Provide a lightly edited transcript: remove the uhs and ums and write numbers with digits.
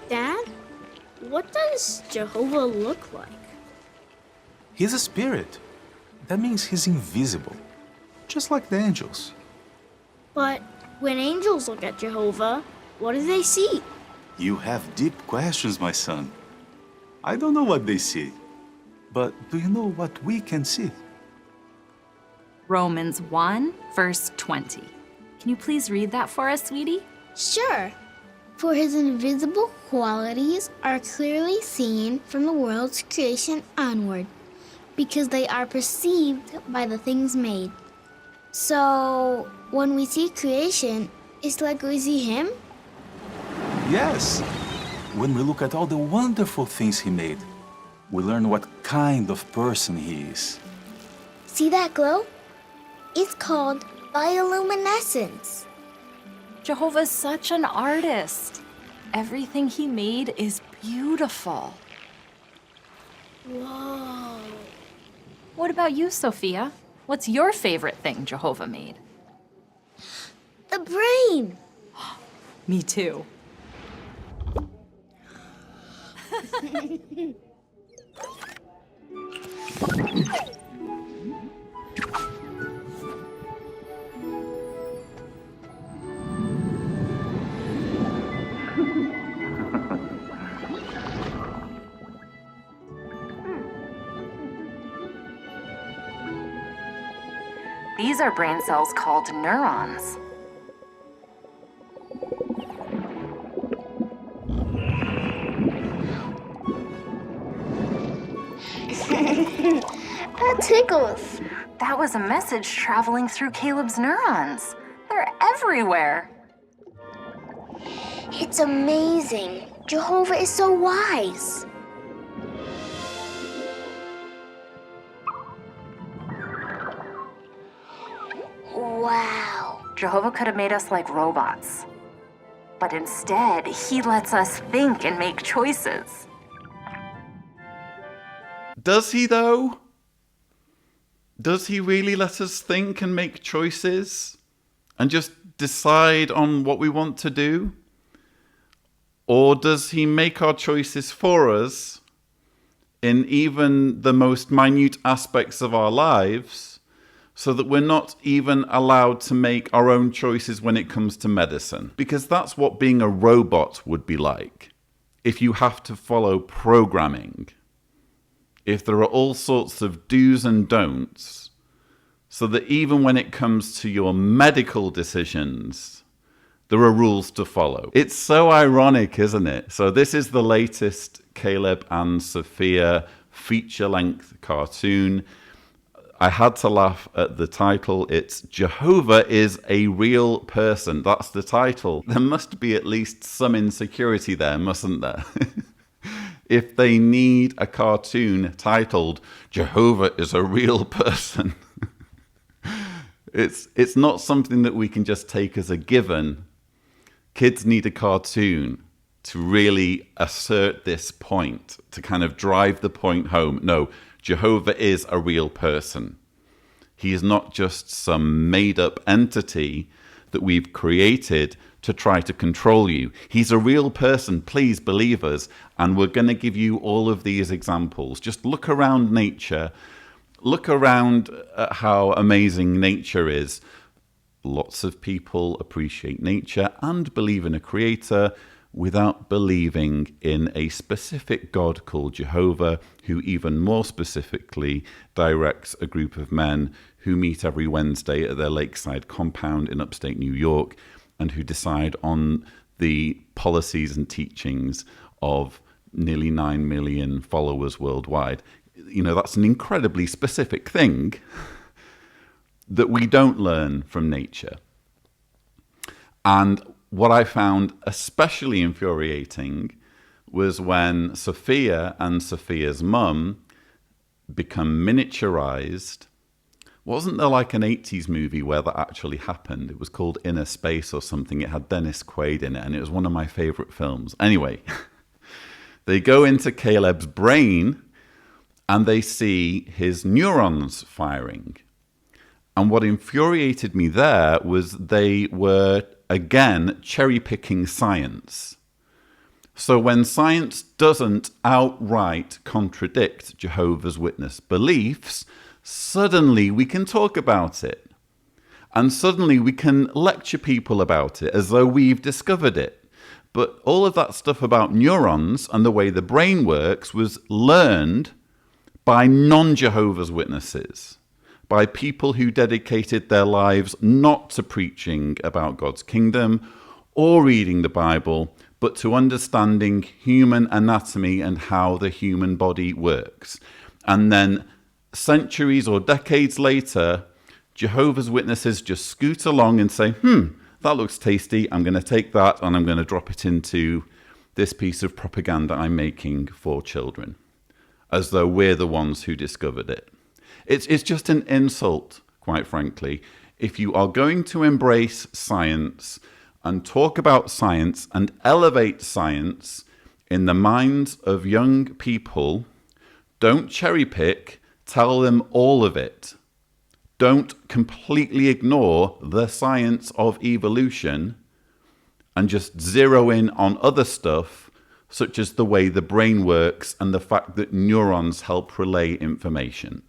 Dad, what does Jehovah look like? He's a spirit. That means he's invisible, just like the angels. But when angels look at Jehovah, what do they see? You have deep questions, my son. I don't know what they see. But do you know what we can see? Romans 1, verse 20. Can you please read that for us, sweetie? Sure. For his invisible qualities are clearly seen from the world's creation onward, because they are perceived by the things made. So, when we see creation, it's like we see him? Yes. When we look at all the wonderful things he made, we learn what kind of person he is. See that glow? It's called bioluminescence. Jehovah's such an artist. Everything he made is beautiful. Whoa. What about you, Sophia? What's your favorite thing Jehovah made? The brain! Me too. These are brain cells called neurons. That tickles. That was a message traveling through Caleb's neurons. They're everywhere. It's amazing. Jehovah is so wise. Wow. Jehovah could have made us like robots. But instead, he lets us think and make choices. Does he, though? Does he really let us think and make choices and just decide on what we want to do? Or does he make our choices for us in even the most minute aspects of our lives so that we're not even allowed to make our own choices when it comes to medicine? Because that's what being a robot would be like if you have to follow programming. If there are all sorts of do's and don'ts, so that even when it comes to your medical decisions, there are rules to follow. It's so ironic, isn't it? So this is the latest Caleb and Sophia feature-length cartoon. I had to laugh at the title. It's Jehovah is a Real Person. That's the title. There must be at least some insecurity there, mustn't there? If they need a cartoon titled Jehovah is a Real Person. It's not something that we can just take as a given. Kids need a cartoon to really assert this point, to kind of drive the point home. No, Jehovah is a real person. He is not just some made-up entity that we've created to try to control you. He's a real person, please believe us. And we're going to give you all of these examples. Just look around nature. Look around at how amazing nature is. Lots of people appreciate nature and believe in a creator without believing in a specific God called Jehovah, who even more specifically directs a group of men who meet every Wednesday at their lakeside compound in upstate New York and who decide on the policies and teachings of nearly 9 million followers worldwide. You know, that's an incredibly specific thing that we don't learn from nature. And what I found especially infuriating was when Sophia and Sophia's mum become miniaturized. Wasn't there like an 80s movie where that actually happened? It was called Inner Space or something. It had Dennis Quaid in it, and it was one of my favorite films. Anyway, they go into Caleb's brain and they see his neurons firing. And what infuriated me there was they were, again, cherry-picking science. So when science doesn't outright contradict Jehovah's Witness beliefs, suddenly we can talk about it. And suddenly we can lecture people about it as though we've discovered it. But all of that stuff about neurons and the way the brain works was learned by non-Jehovah's Witnesses, by people who dedicated their lives not to preaching about God's kingdom or reading the Bible, but to understanding human anatomy and how the human body works. And then centuries or decades later, Jehovah's Witnesses just scoot along and say, that looks tasty, I'm going to take that and I'm going to drop it into this piece of propaganda I'm making for children, as though we're the ones who discovered it. It's just an insult, quite frankly. If you are going to embrace science and talk about science and elevate science in the minds of young people, don't cherry pick, tell them all of it. Don't completely ignore the science of evolution and just zero in on other stuff, such as the way the brain works and the fact that neurons help relay information.